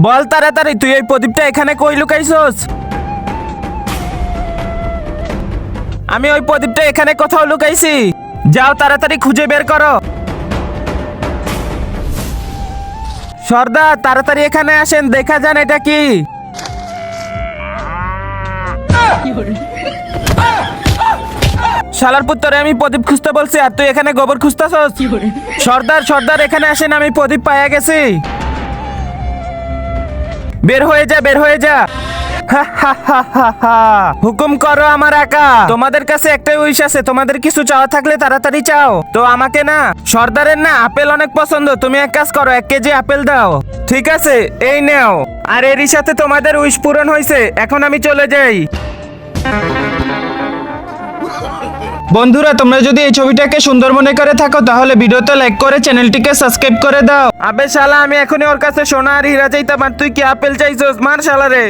বল তাড়াতাড়ি, তুই এই প্রদীপটা এখানে কই লুকাইছস? আমি ওই প্রদীপটা এখানে কোথাও লুকাইছি। যাও তাড়াতাড়ি খুঁজে বের করো। সর্দার তাড়াতাড়ি এখানে আসেন, দেখা যান এটা কি। শালার পুত্তরে, আমি প্রদীপ খুঁজতে বলছি আর তুই এখানে গোবর খুঁজতেছস। সর্দার সর্দার এখানে আসেন, আমি প্রদীপ পাইয়া গেছি। বের হয়ে যা, বের হয়ে যা। হা হা হা হা হা। হুকুম করো আমার আকা, তোমাদের কাছে একটাই উইশ আছে, তোমাদের কিছু চাওয়া থাকলে তাড়াতাড়ি চাও। তো আমাকে না, সর্দারের না আপেল অনেক পছন্দ, তুমি এক কাজ করো, 1 কেজি আপেল দাও। ঠিক আছে, এই নাও। আর এরই সাথে তোমাদের উইশ পূরণ হয়েছে, এখন আমি চলে যাই। বন্ধুরা, তোমরা যদি এই ছবিটাকে সুন্দর মনে করে থাকো তাহলে ভিডিওতে লাইক করে চ্যানেলটিকে সাবস্ক্রাইব করে দাও। আবে শালা, আমি এখনই ওর কাছে সোনা আর হীরা চাইতাম আর তুই কি আপেল চাইছস? মার শালা রে।